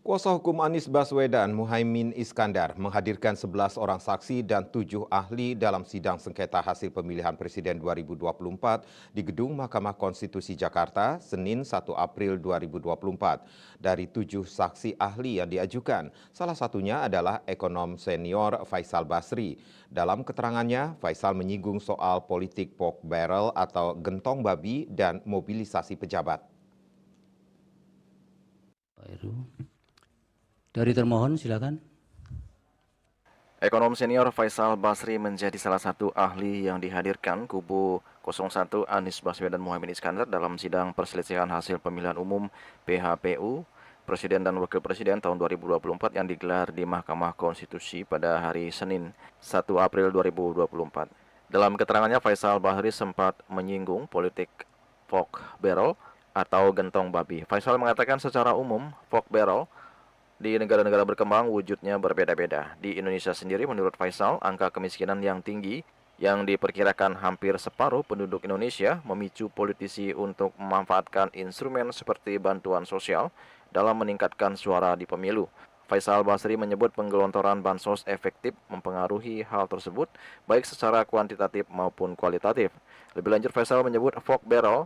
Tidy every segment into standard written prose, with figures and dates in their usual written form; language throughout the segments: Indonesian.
Kuasa hukum Anies Baswedan, Muhaimin Iskandar, menghadirkan 11 orang saksi dan 7 ahli dalam sidang sengketa hasil pemilihan presiden 2024 di Gedung Mahkamah Konstitusi Jakarta, Senin 1 April 2024. Dari 7 saksi ahli yang diajukan, salah satunya adalah ekonom senior Faisal Basri. Dalam keterangannya, Faisal menyinggung soal politik pork barrel atau gentong babi dan mobilisasi pejabat. Pak Heru. Dari termohon silakan. Ekonom senior Faisal Basri menjadi salah satu ahli yang dihadirkan kubu 01 Anies Baswedan Muhaimin Iskandar dalam sidang perselisihan hasil pemilihan umum PHPU Presiden dan Wakil Presiden tahun 2024 yang digelar di Mahkamah Konstitusi pada hari Senin 1 April 2024. Dalam keterangannya, Faisal Basri sempat menyinggung politik pork barrel atau gentong babi. Faisal mengatakan secara umum pork barrel di negara-negara berkembang wujudnya berbeda-beda. Di Indonesia sendiri, menurut Faisal, angka kemiskinan yang tinggi yang diperkirakan hampir separuh penduduk Indonesia memicu politisi untuk memanfaatkan instrumen seperti bantuan sosial dalam meningkatkan suara di pemilu. Faisal Basri menyebut penggelontoran bansos efektif mempengaruhi hal tersebut, baik secara kuantitatif maupun kualitatif. Lebih lanjut, Faisal menyebut pork barrel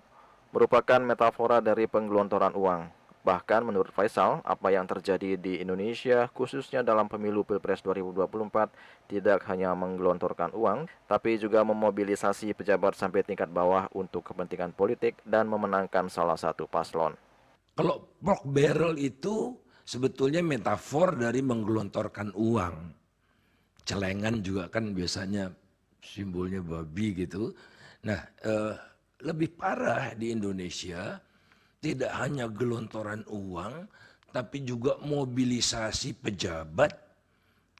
merupakan metafora dari penggelontoran uang. Bahkan menurut Faisal, apa yang terjadi di Indonesia khususnya dalam pemilu Pilpres 2024 tidak hanya menggelontorkan uang, tapi juga memobilisasi pejabat sampai tingkat bawah untuk kepentingan politik dan memenangkan salah satu paslon. Kalau pork barrel itu sebetulnya metafor dari menggelontorkan uang. Celengan juga kan biasanya simbolnya babi gitu. Nah, lebih parah di Indonesia, tidak hanya gelontoran uang, tapi juga mobilisasi pejabat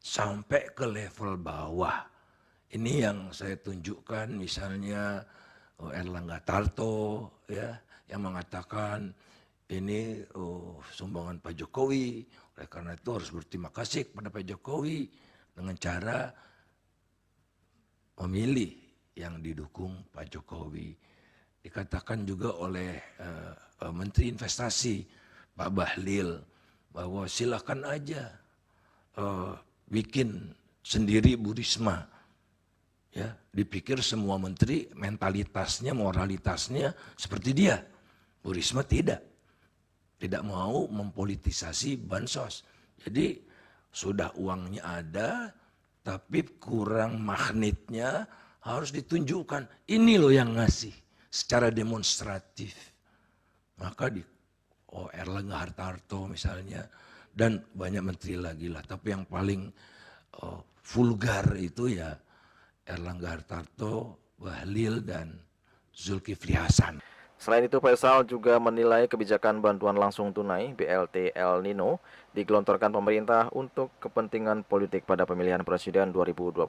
sampai ke level bawah. Ini yang saya tunjukkan misalnya Erlangga Tarto ya, yang mengatakan ini sumbangan Pak Jokowi, oleh karena itu harus berterima kasih kepada Pak Jokowi dengan cara memilih yang didukung Pak Jokowi. Dikatakan juga oleh Menteri Investasi Pak Bahlil bahwa silakan aja bikin sendiri Bu Risma. Ya, dipikir semua menteri mentalitasnya, moralitasnya seperti dia. Bu Risma tidak mau mempolitisasi bansos. Jadi sudah uangnya ada, tapi kurang magnetnya harus ditunjukkan. Ini loh yang ngasih secara demonstratif. Maka Erlangga Hartarto misalnya, dan banyak menteri lagi lah. Tapi yang paling vulgar itu ya Erlangga Hartarto, Bahlil, dan Zulkifli Hasan. Selain itu, Faisal juga menilai kebijakan bantuan langsung tunai BLT El Nino digelontorkan pemerintah untuk kepentingan politik pada pemilihan presiden 2024.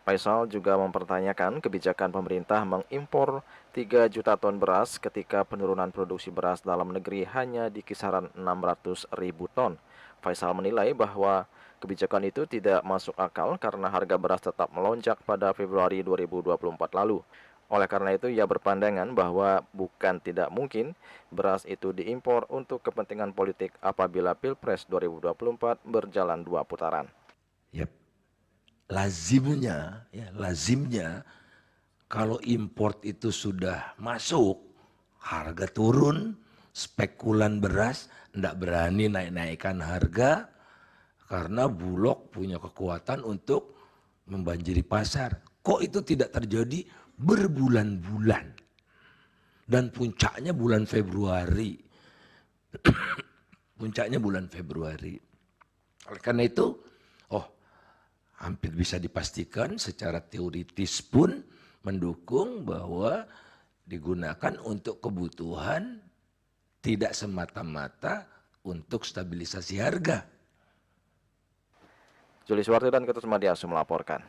Faisal juga mempertanyakan kebijakan pemerintah mengimpor 3 juta ton beras ketika penurunan produksi beras dalam negeri hanya di kisaran 600 ribu ton. Faisal menilai bahwa kebijakan itu tidak masuk akal karena harga beras tetap melonjak pada Februari 2024 lalu. Oleh karena itu, ia berpandangan bahwa bukan tidak mungkin beras itu diimpor untuk kepentingan politik apabila Pilpres 2024 berjalan 2 putaran. Yep. Lazimnya kalau import itu sudah masuk, harga turun, spekulan beras tidak berani naik-naikkan harga karena Bulog punya kekuatan untuk membanjiri pasar. Kok itu tidak terjadi berbulan-bulan? Dan puncaknya bulan Februari. Puncaknya bulan Februari. Oleh karena itu, hampir bisa dipastikan secara teoritis pun mendukung bahwa digunakan untuk kebutuhan tidak semata-mata untuk stabilisasi harga. Juli Suwarti dan Ketut Madiasu melaporkan.